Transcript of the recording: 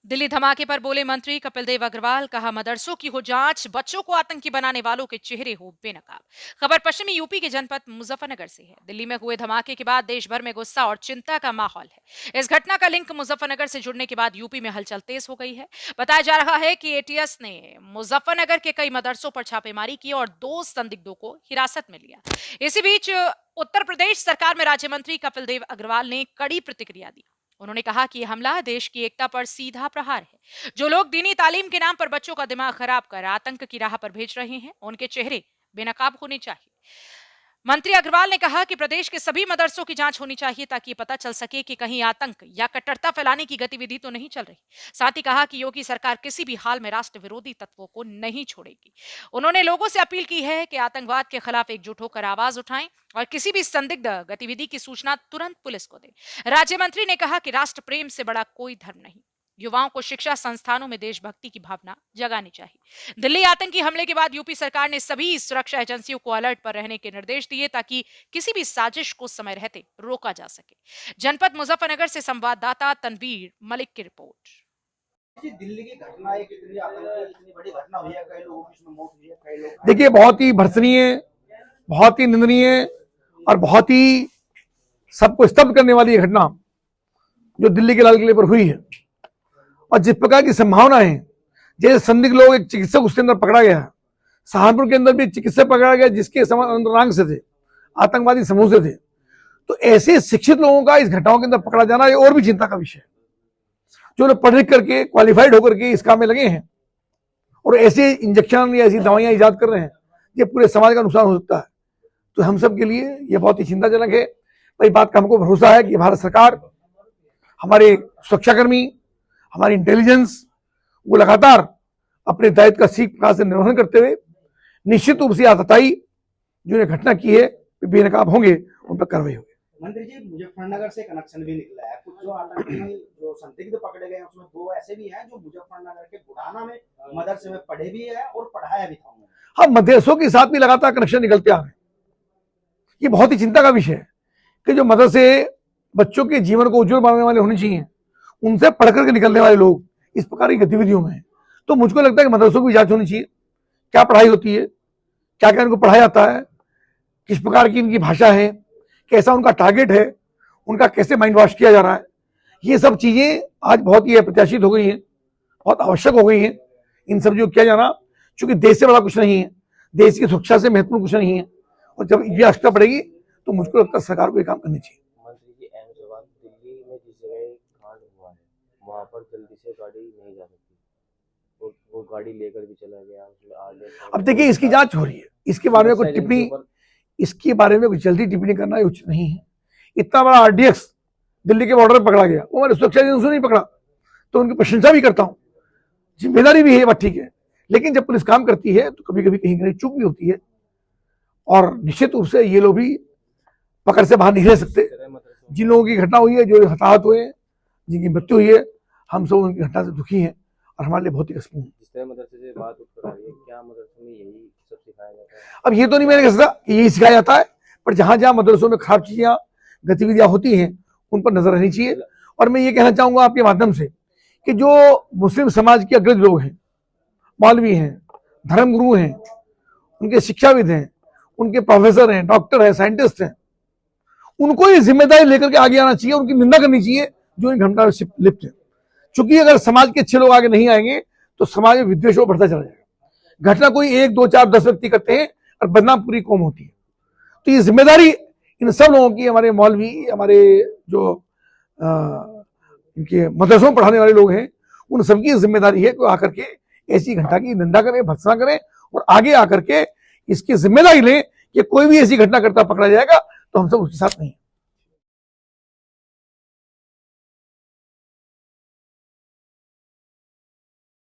दिल्ली धमाके पर बोले मंत्री कपिल देव अग्रवाल। कहा, मदरसों की हो जांच, बच्चों को आतंकी बनाने वालों के चेहरे हो बेनकाब। खबर पश्चिमी यूपी के जनपद मुजफ्फरनगर से है। दिल्ली में हुए धमाके के बाद देश भर में गुस्सा और चिंता का माहौल है। इस घटना का लिंक मुजफ्फरनगर से जुड़ने के बाद यूपी में हलचल तेज हो गई है। बताया जा रहा है कि एटीएस ने मुजफ्फरनगर के कई मदरसों पर छापेमारी की और 2 संदिग्धों को हिरासत में लिया। इसी बीच उत्तर प्रदेश सरकार में राज्य मंत्री कपिल देव अग्रवाल ने कड़ी प्रतिक्रिया दी। उन्होंने कहा कि यह हमला देश की एकता पर सीधा प्रहार है। जो लोग दीनी तालीम के नाम पर बच्चों का दिमाग खराब कर आतंक की राह पर भेज रहे हैं, उनके चेहरे बेनकाब होने चाहिए। मंत्री अग्रवाल ने कहा कि प्रदेश के सभी मदरसों की जांच होनी चाहिए ताकि पता चल सके कि कहीं आतंक या कट्टरता फैलाने की गतिविधि तो नहीं चल रही। साथ ही कहा कि योगी सरकार किसी भी हाल में राष्ट्र विरोधी तत्वों को नहीं छोड़ेगी। उन्होंने लोगों से अपील की है कि आतंकवाद के खिलाफ एकजुट होकर आवाज उठाएं और किसी भी संदिग्ध गतिविधि की सूचना तुरंत पुलिस को दें। राज्य मंत्री ने कहा कि राष्ट्र प्रेम से बड़ा कोई धर्म नहीं। युवाओं को शिक्षा संस्थानों में देशभक्ति की भावना जगानी चाहिए। दिल्ली आतंकी हमले के बाद यूपी सरकार ने सभी सुरक्षा एजेंसियों को अलर्ट पर रहने के निर्देश दिए ताकि किसी भी साजिश को समय रहते रोका जा सके। जनपद मुजफ्फरनगर से संवाददाता तनवीर मलिक की रिपोर्ट। दिल्ली की घटना एक इतनी बड़ी घटना हुई है, कई लोगों की इसमें मौत हुई है, कई लोग देखिए, बहुत ही भर्त्सनीय, बहुत ही निंदनीय और बहुत ही सबको स्तब्ध करने वाली ये घटना जो दिल्ली के लाल किले पर हुई है। और जिस प्रकार की संभावना है, जैसे संदिग्ध लोग, एक चिकित्सक उसके अंदर पकड़ा गया, सहारनपुर के अंदर भी चिकित्सक पकड़ा गया जिसके अंतरांग से थे, आतंकवादी समूह से थे। तो ऐसे शिक्षित लोगों का इस घटनाओं के अंदर पकड़ा जाना ये और भी चिंता का विषय है। जो लोग पढ़ लिख करके क्वालिफाइड होकर के इस काम में लगे हैं और ऐसे इंजेक्शन या ऐसी दवाइयां ईजाद कर रहे हैं, ये पूरे समाज का नुकसान हो सकता है। तो हम सब के लिए ये बहुत ही चिंताजनक है। इस बात का हमको भरोसा है कि भारत सरकार, हमारे सुरक्षाकर्मी, हमारी इंटेलिजेंस, वो लगातार अपने दायित्व का ठीक प्रकार से निर्वहन करते हुए निश्चित रूप से आतताई जो ने घटना की है बेनकाब होंगे, उन पर कार्रवाई होगी। मंत्री जी, मुजफ्फरनगर से कनेक्शन भी निकला है। कुछ जो आतंकी जो संदिग्ध पकड़े गए उसमें 2 ऐसे भी हैं जो मुजफ्फरनगर के बुढ़ाना में मदरसे में पढ़े भी है और पढ़ाया भी था। हाँ, मदरसों के साथ भी लगातार कनेक्शन निकलते आ रहे हैं। ये बहुत ही चिंता का विषय है कि जो मदरसे बच्चों के जीवन को उज्जवल बनाने वाले होने चाहिए, उनसे पढ़ करके निकलने वाले लोग इस प्रकार की गतिविधियों में हैं। तो मुझको लगता है कि मदरसों की जांच होनी चाहिए। क्या पढ़ाई होती है, क्या क्या इनको पढ़ाया जाता है, किस प्रकार की इनकी भाषा है, कैसा उनका टारगेट है, उनका कैसे माइंड वॉश किया जा रहा है, ये सब चीजें आज बहुत ही अप्रत्याशित हो गई हैं, बहुत आवश्यक हो गई हैं। इन सब जो किया जाना, चूंकि देश से बड़ा कुछ नहीं है, देश की सुरक्षा से महत्वपूर्ण कुछ नहीं है, और जब ये आवश्यकता पड़ेगी तो मुझको लगता है सरकार को ये काम करनी चाहिए। मंत्री जी, अहम सवाल, दिल्ली में जिस जगह कांड हुआ है वहां पर जल्दी से गाड़ी नहीं जा सकती, वो गाड़ी लेकर भी चला गया, उसमें आगे। अब देखिए, इसकी जांच हो रही है, इसके बारे में कुछ टिप्पणी, इसके बारे में कुछ जल्दी टिप्पणी करना उचित नहीं है। इतना बड़ा आरडीएक्स दिल्ली के बॉर्डर पर पकड़ा गया, वो हमारे सुरक्षा एजेंसियों नहीं पकड़ा, तो उनकी प्रशंसा भी करता हूं, जिम्मेदारी भी है, बात ठीक है। लेकिन जब पुलिस काम करती है तो कभी कभी कहीं कहीं चूक भी होती है, और निश्चित रूप से ये लोग भी पकड़ से बाहर नहीं रह सकते। जिन लोगों की घटना हुई है, जो हताहत हुए, जिनकी मृत्यु हुई है, हम सब उनकी घटना से दुखी हैं और हमारे लिए बहुत ही कष्टपूर्ण है। जिस तरह मदरसे से बात उठ कर आ रही है, क्या मदरसे में यही सब सिखाया जाता है? अब ये तो नहीं मैंने कह सकता कि यही सिखाया जाता है, पर जहां जहां मदरसों में खराब चीजें, गतिविधियां होती हैं, उन पर नजर रहनी चाहिए। और मैं ये कहना चाहूंगा आपके माध्यम से कि जो मुस्लिम समाज के अग्रज लोग हैं, मौलवी हैं, धर्मगुरु हैं, उनके शिक्षाविद हैं, उनके प्रोफेसर हैं, डॉक्टर हैं, साइंटिस्ट हैं, उनको ये जिम्मेदारी लेकर के आगे आना चाहिए, उनकी निंदा करनी चाहिए जो इन घटना में लिप्त है। चूंकि अगर समाज के अच्छे लोग आगे नहीं आएंगे तो समाज में विद्वेष बढ़ता चला जाएगा। घटना कोई 1, 2, 4, 10 व्यक्ति करते हैं और बदनाम पूरी कौम होती है। तो ये जिम्मेदारी इन सब लोगों की, हमारे मौलवी, हमारे जो इनके मदरसों में पढ़ाने वाले लोग हैं, उन सबकी जिम्मेदारी है कि आकर के ऐसी घटना की निंदा करें, भर्त्सना करें और आगे आकर के इसकी जिम्मेदारी लें कि कोई भी ऐसी घटना करता पकड़ा जाएगा तो हम सब उसके साथ नहीं है।